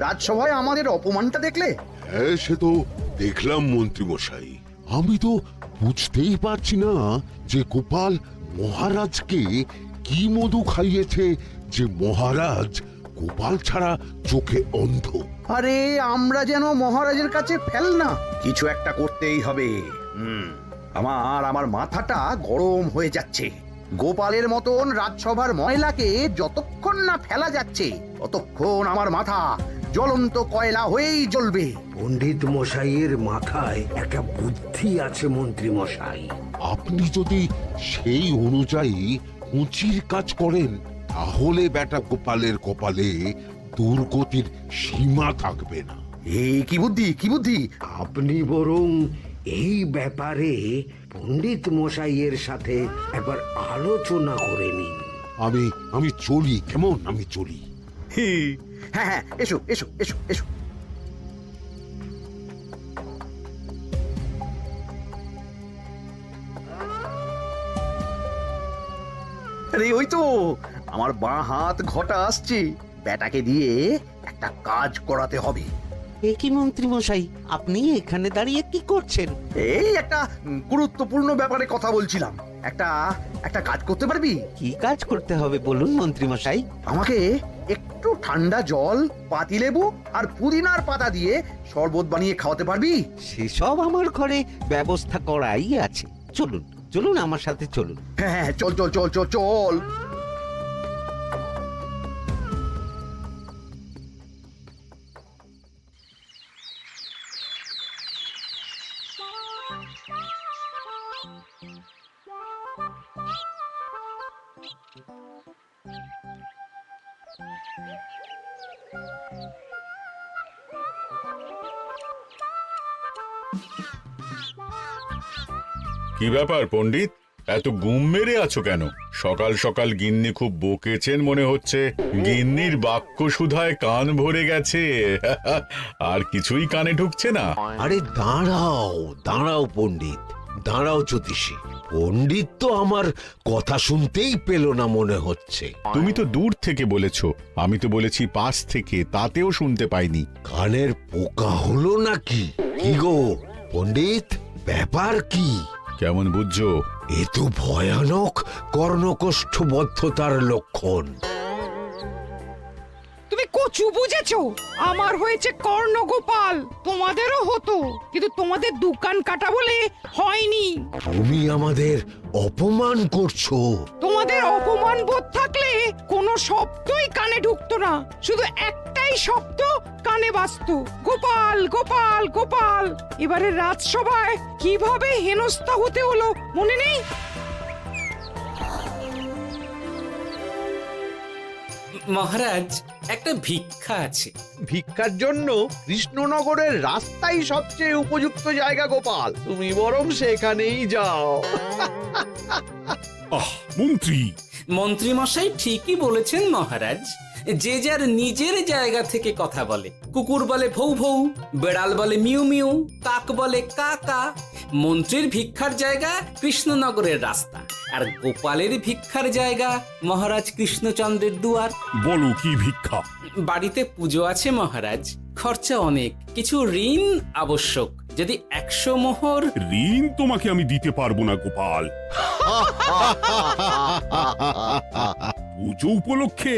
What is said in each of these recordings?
রাজসভায় আমাদের অপমানটা দেখলে? হ্যাঁ, সে তো দেখলাম মন্ত্রী মশাই। আমি তো বুঝতেই পারছি না যে গোপাল মহারাজকে কি মধু খাইয়েছে যে মহারাজ গোপাল ছাড়া চোখে অন্ধ। আরে আমরা যেন মহারাজের কাছে ফেল না, কিছু একটা করতেই হবে। আমার মাথাটা গরম হয়ে যাচ্ছে। গোপালের মতন রাজসভার ময়লাকে যতক্ষণ না ফেলা যাচ্ছে ততক্ষণ আমার মাথা জ্বলন্ত কয়লা হয়েই জ্বলবে। পণ্ডিত মশাইয়ের মাথায় একটা বুদ্ধি আছে মন্ত্রী মশাই। আপনি যদি সেই অনুযায়ী উঁচির কাজ করেন তাহলে বেটা গোপালের কপালে দুর্গতির সীমা থাকবে না। এই কি বুদ্ধি, কি বুদ্ধি? আপনি বরং এই ব্যাপারে পণ্ডিত মশাইয়ের সাথে একবার আলোচনা করে নিন। আমি চলি, কেমন? আমি চলি। হ্যাঁ হ্যাঁ, এসো এসো এসো এসো। আরে ওই তো আমার বাঁ হাত ঘটা আসছে। বেটাকে দিয়ে একটা কাজ করাতে হবে। এ কি মন্ত্রী মশাই, আপনি এখানে দাঁড়িয়ে কি করছেন? এই একটা গুরুত্বপূর্ণ ব্যাপারে কথা বলছিলাম। একটা একটা কাজ করতে পারবি? কি কাজ করতে হবে বলুন মন্ত্রী মশাই। আমাকে একটু ঠান্ডা জল, পাতিলেবু আর পুদিনার পাতা দিয়ে শরবত বানিয়ে খাওয়াতে পারবি? সেসব আমার ঘরে ব্যবস্থা করাই আছে। চলুন চলুন, আমার সাথে চলুন। হ্যাঁ হ্যাঁ, চল চল চল চল চল। কি ব্যাপার পণ্ডিত, এত গুম মেরে আছো কেন? সকাল সকাল গিন্নি খুব বকেছেন মনে হচ্ছে। গিন্নির বাক্য সুধায় কান ভরে গেছে, আর কিছুই কানে ঢুকছে না। আরে দাঁড়াও দাঁড়াও পণ্ডিত, দাঁড়াও জ্যোতিষী। পণ্ডিত তো আমার কথা শুনতেই পেল না মনে হচ্ছে। তুমি তো দূর থেকে বলেছো, আমি তো বলেছি পাশ থেকে, তাতেও শুনতে পাইনি। কানের পোকা হলো নাকি? কি গো পণ্ডিত, ব্যাপার কি? কেমন বুঝছো? এ তো ভয়ানক কর্ণকোষ্ঠবদ্ধতার লক্ষণ। তুমি কচু বুঝেছো? আমার হয়েছে কর্ণগোপাল, তোমাদেরও হতো, কিন্তু তোমাদের দোকান কাটা বলে হয়নি। তুমি আমাদের অপমান করছো। তোমাদের অপমান বোধ থাকলে কোনো শব্দই কানে ঢুকতো না, শুধু একটাই শব্দ কানে বাজতো, গোপাল গোপাল গোপাল। এবারে রাজসভায় কিভাবে হেনস্থা হতে হলো মনে নেই? মহারাজ, একটা ভিক্ষা আছে। ভিক্ষার জন্য কৃষ্ণনগরের রাস্তাই সবচেয়ে উপযুক্ত জায়গা গোপাল, তুমি বরং সেখানেই যাও। মন্ত্রী মন্ত্রী মশাই ঠিকই বলেছেন মহারাজ। যে যার নিজের জায়গা থেকে কথা বলে। কুকুর বলে ভৌ ভৌ, বেড়াল বলে মিউ মিউ, কাক বলে কা কা। মন্ত্রীর ভিক্ষার জায়গা কৃষ্ণনগরের রাস্তা, আর গোপালের ভিক্ষার জায়গা মহারাজ কৃষ্ণচন্দ্রের দুয়ার। বলো কি ভিক্ষা? বাড়িতে পুজো আছে মহারাজ, খরচা অনেক, কিছু ঋণ আবশ্যক। যদি 100 মোহর। ঋণ তোমাকে আমি দিতে পারবো না গোপাল। পুজো উপলক্ষে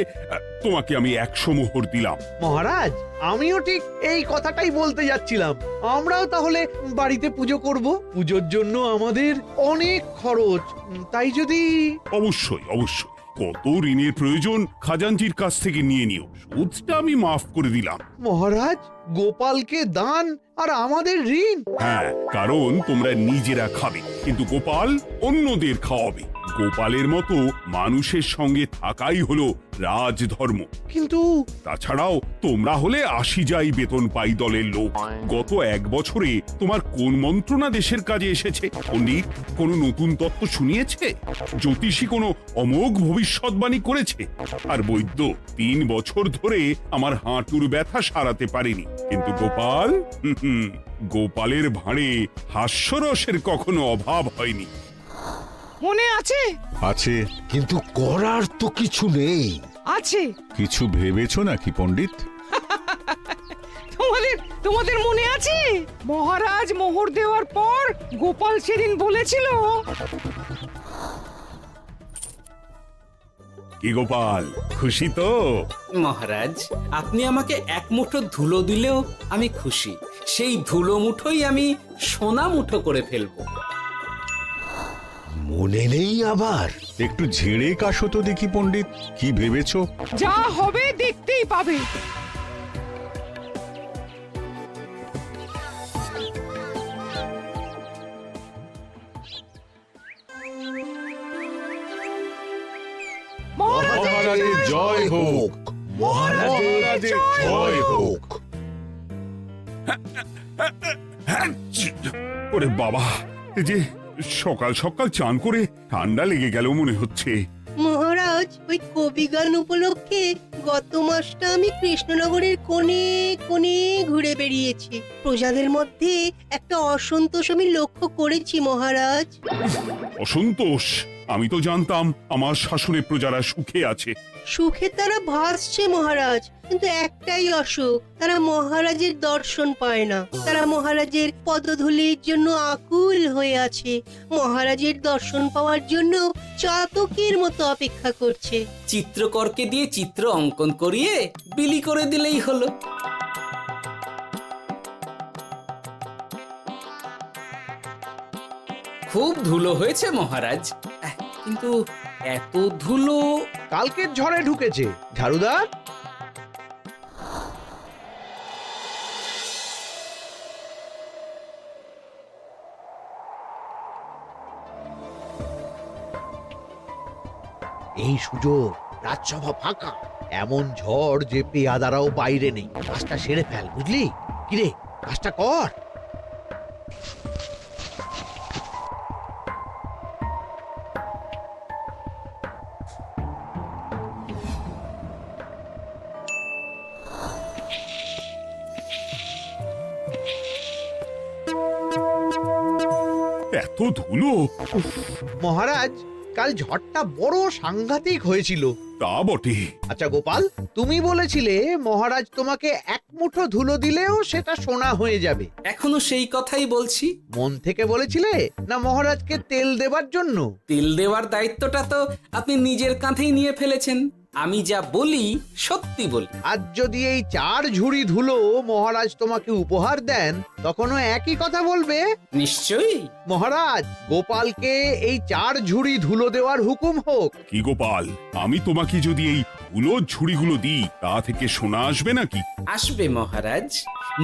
তোমাকে আমি 100 মোহর দিলাম। মহারাজ, আমিও ঠিক এই কথাটাই বলতে যাচ্ছিলাম। আমরাও তাহলে বাড়িতে পুজো করব। পুজোর জন্য আমাদের অনেক খরচ, তাই যদি... অবশ্যই অবশ্যই, কত ঋণের প্রয়োজন খাজাঞ্চির কাছ থেকে নিয়ে নিও, সুদটা আমি মাফ করে দিলাম। মহারাজ, গোপালকে দান আর আমাদের ঋণ? হ্যাঁ, কারণ তোমরা নিজেরা খাবে, কিন্তু গোপাল অন্যদের খাওয়াবে। গোপালের মতো মানুষের সঙ্গে থাকাই হলো রাজধর্ম। কিন্তু তাছাড়াও তোমরা হলে 80 যাই বেতন পাই দলের লোক। গত 1 বছরে তোমার কোন মন্ত্রণা দেশের কাজে এসেছে? পণ্ডিত কোনো নতুন তত্ত্ব শুনিয়েছে? জ্যোতিষী কোনো অমোঘ ভবিষ্যৎবাণী করেছে? আর বৈদ্য 3 বছর ধরে আমার হাঁটুর ব্যথা সারাতে পারেনি। কিন্তু গোপাল, গোপালের ভাঁড়ে হাস্যরসের কখনো অভাব হয়নি। মনে আছে? আছে। কিন্তু করার তো কিছু নেই। আছে। কিছু ভেবেছো নাকি পণ্ডিত? আছে মহারাজ মোহর দেওয়ার পর গোপাল সেদিন বলেছিল কি গোপাল, খুশি তো? মহারাজ আপনি আমাকে এক মুঠো ধুলো দিলেও আমি খুশি। সেই ধুলো মুঠোই আমি সোনা মুঠো করে ফেলবো। মনে নেই আবার? একটু ঝেড়ে কাশো তো দেখি পণ্ডিত, কি ভেবেছো? যা হবে দেখতেই পাবে। মহারাজের জয় হোক, মহারাজের জয় হোক। ওরে বাবা, এই যে সকাল সকাল চান করে ঠান্ডা লেগে গেল মনে হচ্ছে। মহারাজ, ওই কবি গান উপলক্ষে গত মাসটা আমি কৃষ্ণনগরের কোণে কোণে ঘুরে বেরিয়েছি। প্রজাদের মধ্যে একটা অসন্তোষ আমি লক্ষ্য করেছি মহারাজ। অসন্তোষ? আমি তো জানতাম আমার শাসনে প্রজারা সুখে আছে। সুখে তারা ভাসছে মহারাজ, কিন্তু একটাই অসুখ, তারা মহারাজের দর্শন পায় না। তারা মহারাজের পদধূলির জন্য আকুল হয়ে আছে, মহারাজের দর্শন পাওয়ার জন্য চাতকের মতো অপেক্ষা করছে। চিত্রকরকে দিয়ে চিত্র অঙ্কন করিয়ে বিলি করে দিলেই হলো। খুব ধুলো হয়েছে মহারাজ, কিন্তু এত ধুলো। কালকের ঝড়ে ঢুকেছে ঝাড়ুদার। এই সুযোগ, রাজসভা ফাঁকা, এমন ঝড় যে পেয়াদারাও বাইরে নেই। কাজটা সেরে ফেল, বুঝলি? কিরে, কাজটা কর। এত ধুলো! উফ, মহারাজ, কাল ঝড়টা বড় সাংঘাতিক হয়েছিল। তা বটে। আচ্ছা গোপাল, তুমি বলেছিলে মহারাজ তোমাকে এক মুঠো ধুলো দিলেও সেটা সোনা হয়ে যাবে। এখনো সেই কথাই বলছি। মন থেকে বলেছিলে না মহারাজকে তেল দেবার জন্য? তেল দেওয়ার দায়িত্বটা তো আপনি নিজের কাঁধেই নিয়ে ফেলেছেন। আমি যা বলি সত্যি বলি। আজ যদি এই 4 ঝুড়ি ধুলো মহারাজ তোমাকে উপহার দেন, তখনও একই কথা বলবে? নিশ্চয়ই। মহারাজ, গোপালকে এই 4 ঝুড়ি ধুলো দেওয়ার হুকুম হোক। কি গোপাল, আমি তোমাকে যদি এই ধুলোর ঝুড়িগুলো দিই, তা থেকে সোনা আসবে নাকি? আসবে মহারাজ,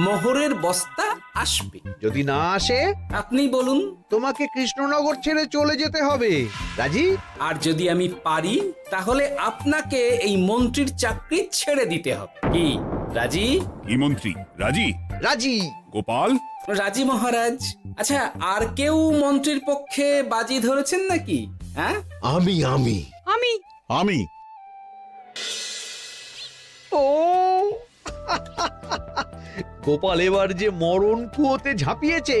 মোহরের বস্তা আসবে। যদি না আসে, আপনি বলুন। তোমাকে কৃষ্ণনগর ছেড়ে চলে যেতে হবে। রাজি? আর যদি আমি পারি, তাহলে আপনাকে এই মন্ত্রীর চাকরি ছেড়ে দিতে হবে। কি রাজি? কি মন্ত্রী, রাজি? রাজি। গোপাল? রাজি মহারাজ। আচ্ছা, আর কেউ মন্ত্রীর পক্ষে বাজি ধরেছেন নাকি? হ্যাঁ, আমি আমি আমি আমি। ও গোপাল এবার যে মরণ কুয়োতে ঝাঁপিয়েছে,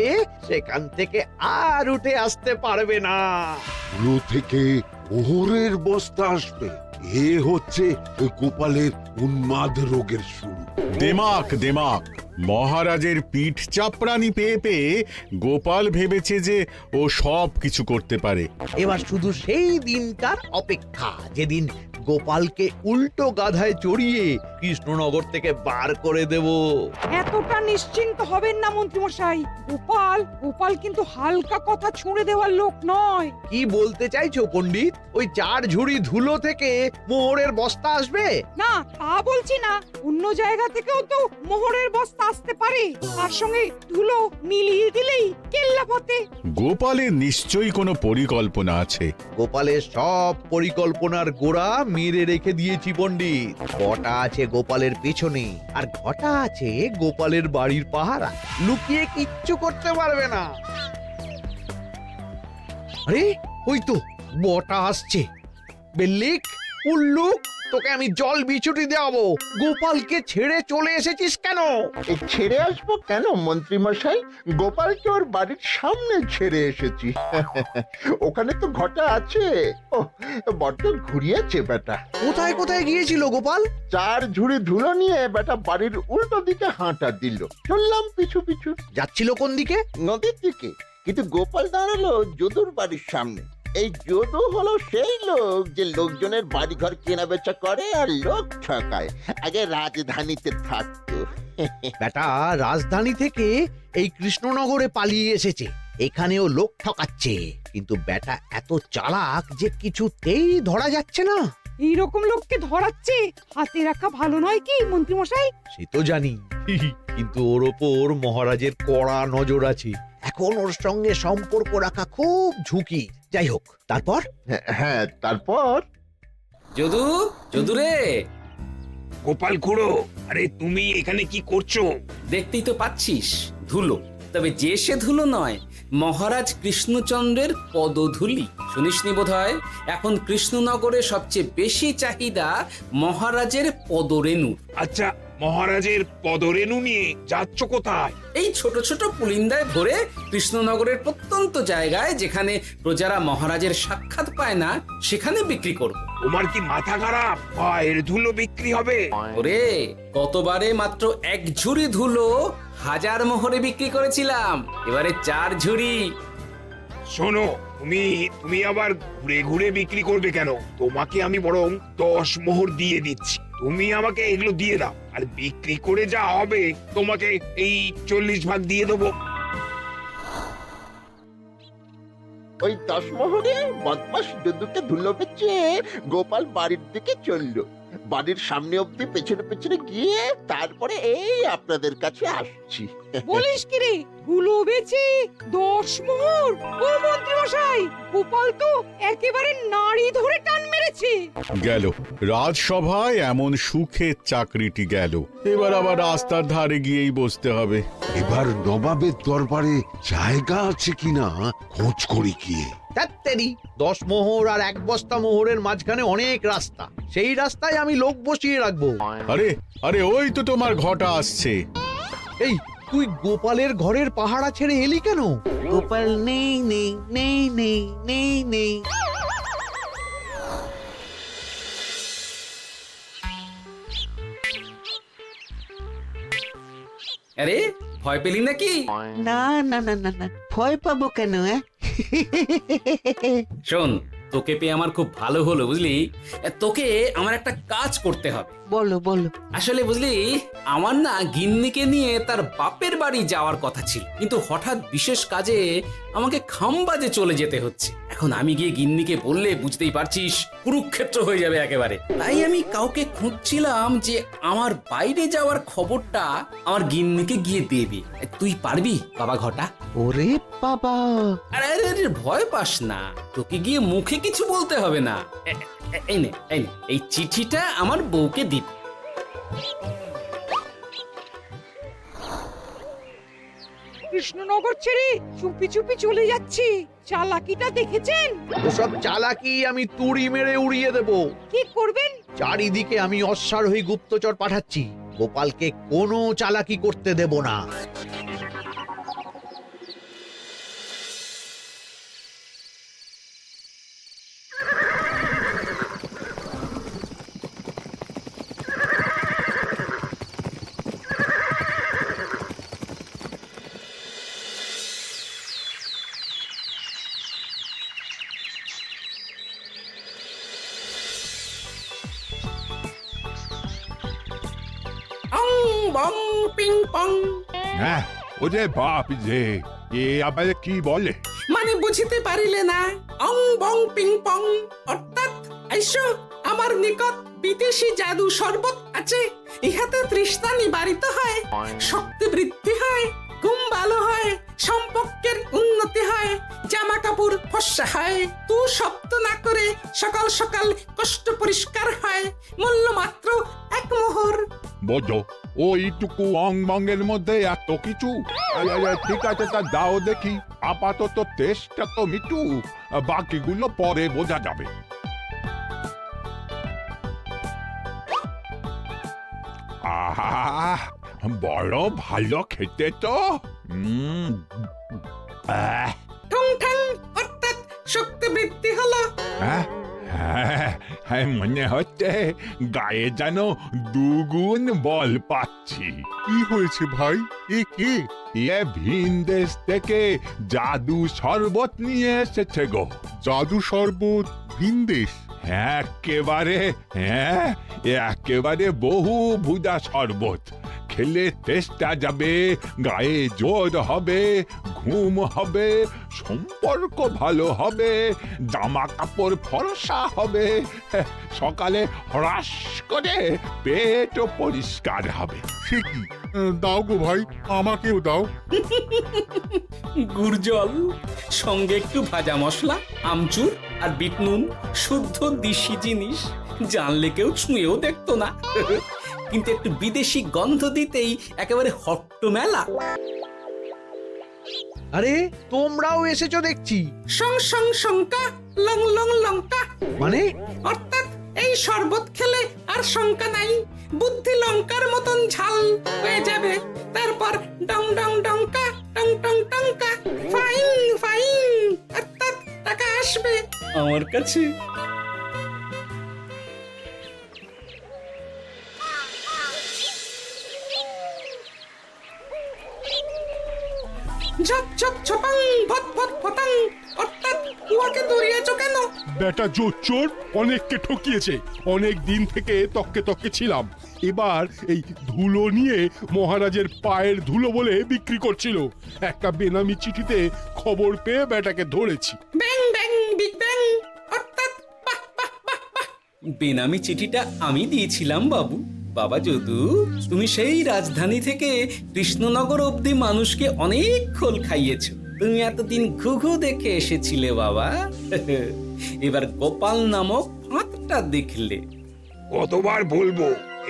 সেখান থেকে আর উঠে আসতে পারবে না। ধুলো থেকে মোহরের বস্তা আসবে, এ হচ্ছে ওই গোপালের উন্মাদ রোগের শুরু। দেমাক দেমাক, মহারাজের পিঠ চাপড়ানি পেয়ে পেয়ে গোপাল ভেবেছে যে ও সব কিছু করতে পারে। এবার শুধু সেই দিনটার অপেক্ষা, যেদিন গোপালকে উল্টো গাধায় চড়িয়ে কৃষ্ণনগর থেকে বার করে দেব। এতটা নিশ্চিন্ত হবেন না মন্ত্রীমশাই। গোপাল গোপাল কিন্তু হালকা কথা ছুঁড়ে দেওয়ার লোক নয়। কি বলতে চাইছো পণ্ডিত? ওই 4 ঝুড়ি ধুলো থেকে মোহরের বস্তা আসবে? না, তা বলছি না। অন্য জায়গা থেকেও তো মোহরের বস্তা আসতে পারে। তার সঙ্গে ধুলো মিলিয়ে দিলেই কেল্লাফতে। গোপালের নিশ্চয়ই কোনো পরিকল্পনা আছে। গোপালের সব পরিকল্পনার গোড়া মেরে রেখে দিয়েছি পণ্ডিত। ঘটা আছে গোপালের পেছনে, আর ঘটা আছে গোপালের বাড়ির পাহারা। লুকিয়ে কিচ্ছু করতে পারবে না। আরে ওই তো বটা আসছে। বেল্লিক, উল্লুক, তোকে আমি জল বিছুটি দেওয়াবো। গোপালকে ছেড়ে চলে এসেছিস কেন? ছেড়ে আসবো কেন মন্ত্রী মশাই? গোপালকে ওর বাড়ির সামনে ছেড়ে এসেছি। ওখানে তো ঘটা আছে। ও বড্ড ঘুরিয়েছে বেটা। কোথায় কোথায় গিয়েছিল গোপাল? 4 ঝুড়ি ধুলো নিয়ে বেটা বাড়ির উল্টো দিকে হাঁটা দিল। চললাম পিছু পিছু। যাচ্ছিল কোন দিকে? নদীর দিকে। কিন্তু গোপাল দাঁড়ালো যদুর বাড়ির সামনে। এই যদু হলো সেই লোক যে লোকজনের বাড়িঘর কেনা বেচা করে আর লোক ঠকায়। আগে রাজধানীতে থাকতো। বেটা রাজধানী থেকে এই কৃষ্ণনগরে পালিয়ে এসেছে, এখানেও লোক ঠকাচ্ছে। কিন্তু বেটা এত চালাক যে কিছুতেই ধরা যাচ্ছে না। এইরকম লোককে ধরাচ্ছে হাতে রাখা ভালো নয় কি মন্ত্রী মশাই? সে তো জানি, কিন্তু ওর ওপর মহারাজের কড়া নজর আছে। এখন ওর সঙ্গে সম্পর্ক রাখা খুব ঝুঁকি। যাই হোক, তারপর? হ্যাঁ তারপর যদু, যদু রে, গোপাল খুড়ো, আরে তুমি এখানে কি করছো? দেখতেই তো পাচ্ছিস ধুলো। তবে যে সে ধুলো নয়, মহারাজ কৃষ্ণচন্দ্রের পদধূলি। শুনিসনি বোধহয় এখন কৃষ্ণনগরে সবচেয়ে বেশি চাহিদা মহারাজের পদরেণুর। আচ্ছা, মহারাজের পদরেণু নিয়ে যাচ্ছ কোথায়? এই ছোট ছোট পুলিন্দায় ভরে কৃষ্ণনগরের প্রত্যন্ত জায়গায় যেখানে প্রজারা মহারাজের সাক্ষাৎ পায় না সেখানে বিক্রি করব। তোমার কি মাথা খারাপ? পায়ের ধুলো বিক্রি হবে? ওরে, গতবারে মাত্র 1 ঝুড়ি ধুলো 1000 মোহরে বিক্রি করেছিলাম, এবারে 4 ঝুড়ি। শোনো, তুমি আবার ঘুরে ঘুরে বিক্রি করবে কেন? তোমাকে আমি বরং 10 মোহর দিয়ে দিচ্ছি। তুমি আমাকে এগুলো দিয়ে দাও, আর বিক্রি করে যা হবে তোমাকে এই 40 ভাগ দিয়ে দেবো। ওই 10 মোহরে বদমাস যদুকে ধুলো বেচে গোপাল বাড়ির দিকে চললো। বাড়ির সামনে অব্দি পেছনে পেছনে গিয়ে তারপরে এই আপনাদের কাছে আসছি। বলিস কি রে, ধুলো বেচে 10 মোহর? ও মন্ত্রী মশাই, গোপাল তো একেবারে নাড়ি ধরে টান মেরেছে। গেল রাজসভায় এমন সুখের চাকরিটি গেল। এবার আবার রাস্তার ধারে গিয়েই বসতে হবে। এবার নবাবের দরবারে জায়গা আছে কিনা খোঁজ করি গিয়ে। ধ্যাত্তেরি, 10 মোহর আর 1 বস্তা মোহরের মাঝখানে অনেক রাস্তা। সেই রাস্তায় আমি লোক বসিয়ে রাখবো। আরে আরে, ওই তো তোমার ঘটা আসছে। এই, তুই গোপালের ঘরের পাহারা ছেড়ে এলি কেন? গোপাল নেই নেই নেই নেই নেই নেই। আরে, ভয় পেলি নাকি? না না না না না, ভয় পাবো কেন? শোন, তোকে পেয়ে আমার খুব ভালো হলো বুঝলি। তোকে আমার একটা কাজ করতে হবে। বলো বলো। আসলে বুঝলি, আমার না গিন্নিকে নিয়ে তার বাপের বাড়ি যাওয়ার কথা ছিল, কিন্তু হঠাৎ বিশেষ কাজে আমাকে খামবাজে চলে যেতে হচ্ছে। এখন আমি গিয়ে গিন্নিকে বললে বুঝতেই পারছিস কুরুক্ষেত্র হয়ে যাবে একেবারে। তাই আমি কাউকে খুঁজছিলাম যে আমার বাইরে যাওয়ার খবরটা আমার গিন্নিকে গিয়ে দেবে। তুই পারবি বাবা ঘটা? ওরে বাবা! আরে আরে আরে, ভয় পাস না, তোকে গিয়ে মুখে কিছু বলতে হবে না। এই নে, এই চিঠিটা আমার বউকে দিবি। কৃষ্ণনগর ছেড়ে চুপি চুপি চলে যাচ্ছি, চালাকিটা দেখেছেন? ওসব চালাকি আমি তুড়ি মেরে উড়িয়ে দেব। কি করবেন? চারিদিকে আমি অশ্বারোহী গুপ্তচর পাঠাচ্ছি। গোপালকে কোনো চালাকি করতে দেব না। অং বং পিং পং। হ্যাঁ, ওরে বাপ রে, এ আবার কি বলে? মানে বুঝিতে পারিলে না? অং বং পিং পং অর্থাৎ আইসো আমার নিকট বিদেশি জাদু শরবত আছে। ইহাতে তৃষ্ণা নিবারিত হয়, শক্তি বৃদ্ধি হয়, ঘুম ভালো হয়, সম্পর্কের উন্নতি হয়, জামা কাপড় ফর্সা হয়, তু শব্দ না করে সকাল সকাল কষ্ট পরিষ্কার হয়। মূল্য মাত্র 1 মোহর। বোঝো, ওইটুকু অং বঙ্গের মধ্যে এত কিছু? ঠিক আছে, তা দাও দেখি। আপাতত টেস্টটা তো মিটু, বাকিগুলো পরে বোঝা যাবে। আহ বড় ভালো খেতে তো ঠং ঠং অর্থাৎ শক্তি বৃদ্ধি হলো। হ্যাঁ মনে হচ্ছে গায়ে যেন দুগুণ বল পাচ্ছি। কি হয়েছে ভাই? এ কে? এ ভিন দেশ থেকে জাদু শরবত নিয়ে এসেছে গো। জাদু শরবত ভিন দেশ? একেবারে বহু ভুজা শরবত। খেলে তেষ্টা যাবে, গায়ে জোর হবে, ঘুম হবে, সম্পর্ক ভালো হবে, জামা কাপড় ফর্সা হবে, সকালে হ্রাস করে পেটও পরিষ্কার হবে। সে কি? দাও গো ভাই, আমাকেও দাও। গুড় জল সঙ্গে একটু ভাজা মশলা, আমচুর আর বিট নুন, শুদ্ধ দেশি জিনিস। জানলে কেউ ছুঁয়েও দেখতো না, কিন্তু একটু বিদেশি গন্ধ দিতেই একেবারে হট্ট মেলা। আরে তোমরাও এসেছো দেখছি। সং সং শঙ্কা লং লং লঙ্কা, মানে অর্থাৎ এই শরবত খেলে আর শঙ্কা নাই, বুদ্ধি লঙ্কার মতন ঝাল হয়ে যাবে। তারপর ডং ডং ডঙ্কা, টং টং টঙ্কা, ফাইন ফাইন, অর্থাৎ টাকা আসবে আমার কাছে। ঝপ ঝপ ছপাং ভট ভট ফটাং, অর্থাৎ উহাকে দৌড়িয়েছো কেন? বেটা চোর অনেককে ঠকিয়েছে। অনেক দিন থেকে তককে তককে ছিলাম। এবার এই ধুলো নিয়ে মহারাজের পায়ের ধুলো বলে বিক্রি করছিল। একটা বেনামি চিঠিতে খবর পেয়ে বেটাকে ধরেছি। ব্যাং ব্যাং বিগ ব্যাং, অর্থাৎ বাহ বাহ বাহ বাহ। বেনামি চিঠিটা আমি দিয়েছিলাম বাবু। বাবা যদু, তুমি সেই রাজধানী থেকে কৃষ্ণনগর অবধি মানুষকে অনেক খোল খাইয়েছ। তুমি এতদিন ঘুঘু দেখে এসেছিলে বাবা, এবার গোপাল নামক ফাঁদটা দেখলে। কতবার বলবো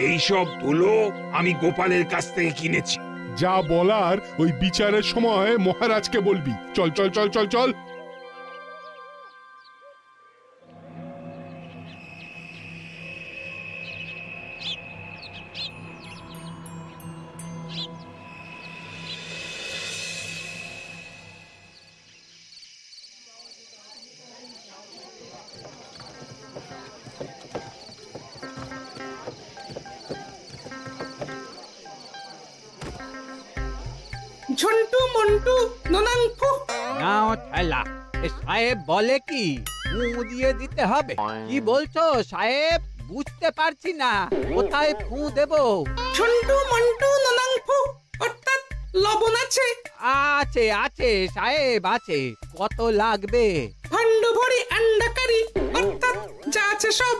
এইসব ধুলো আমি গোপালের কাছ থেকে কিনেছি। যা বলার ওই বিচারের সময় মহারাজকে বলবি। চল চল চল চল চল। ঝন্টু মন্টু ননাংফু। নাও ঠেলা। সাহেব বলে কি ফু দিয়ে দিতে হবে? কি বলছো সাহেব? বুঝতে পারছি না, কোথায় ফু দেব? ঝন্টু মন্টু ননাংফু, অর্থাৎ লবণ আছে? আছে আছে সাহেব আছে। কত লাগবে? ভান্ড ভরি আন্ডাকারি, অর্থাৎ যা আছে সব।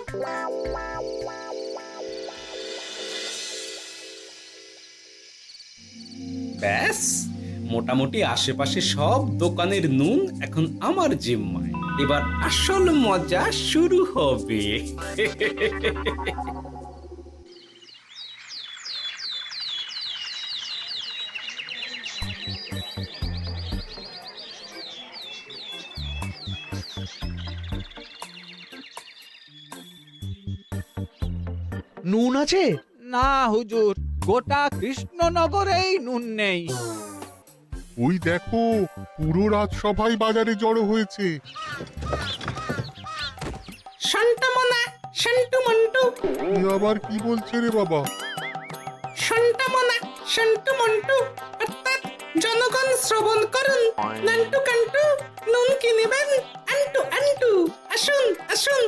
ব্যাস, মোটামুটি আশেপাশে সব দোকানের নুন এখন আমার জিম্মায়। এবার আসল মজা শুরু হবে। নুন আছে? না হুজুর, গোটা কৃষ্ণনগরেই নুন নেই। ওই দেখো, পুরো রাজসভাই বাজারে জড়ো হয়েছে। শান্তামনা শান্টু মন্টু। আবার কি বলছে রে বাবা? শান্তামনা শান্টু মন্টু, অর্থাৎ জনগণ শ্রবণ করুন। নান্টু কান্টু, নুন কিনিবেন আন্টু আন্টু, আসুন আসুন।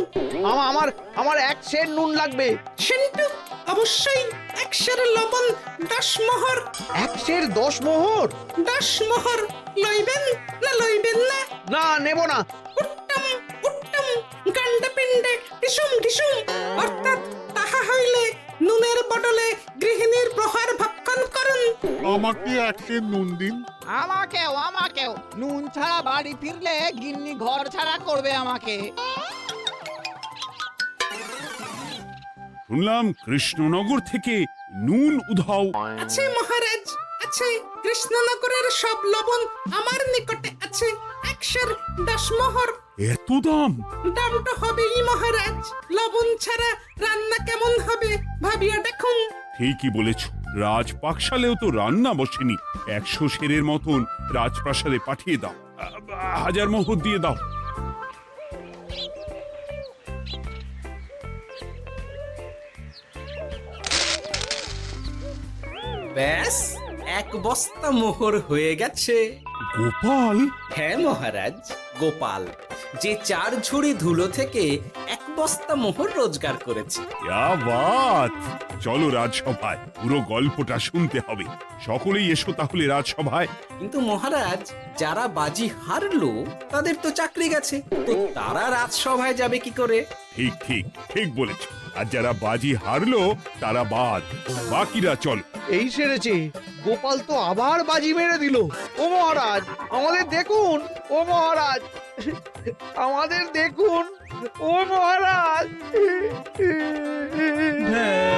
আমার এক সের নুন লাগবে। সেন্টু, অবশ্যই 1 সের লবণ 10 মোহর। 1 সের 10 মোহর? 10 মোহর লইবেন না লইবেন না? না, নেব না। উত্তম উত্তম, গান্ডা পিণ্ডে ঢিসুম ঢিসুম, অর্থাৎ তাহা হইলে নুনের বদলে গৃহিণীর প্রহার ভক্ষণ করুন। আমাকে 1 সের নুন দিন। আমাকেও নুন ছাড়া বাড়ি ফিরলে গিন্নি ঘর ছাড়া করবে আমাকে। শুনলাম কৃষ্ণনগর থেকে নুন উধাও। আছে মহারাজ, আছে। কৃষ্ণনগরের সব লবণ আমার নিকটে আছে। 1 সের 10 মোহর। এত দাম? দাম তো হবেই মহারাজ। লবণ ছাড়া রান্না কেমন হবে ভাবিয়া দেখুন। ঠিকই বলেছ, রাজপাকশালেও তো রান্না বসেনি। 100 সেরের মতন রাজপ্রাসাদে পাঠিয়ে দাও। 1000 মোহর দিয়ে দাও। ব্যাস 1 বস্তা মোহর হয়ে গেছে। গোপাল, হ্যাঁ মহারাজ, গোপাল, যে 4 ঝুড়ি ধুলো থেকে 1 বস্তা মোহর রোজগার করেছে। ইয়া বাত! চলো রাজসভায়, পুরো গল্পটা শুনতে হবে। সকলেই এসো তাহলে রাজসভায়। কিন্তু মহারাজ, যারা বাজি হারলো তাদের তো চাকরি গেছে, তো তারা রাজসভায় যাবে কি করে? ঠিক ঠিক ঠিক বলেছ। আর যারা বাজি হারলো তারা বাদ, বাকিরা চল। এই সেরেছে, গোপাল তো আবার বাজি মেরে দিল। ও মহারাজ, আমাদের দেখুন। ও মহারাজ, আমাদের দেখুন। ও মহারাজ। হ্যাঁ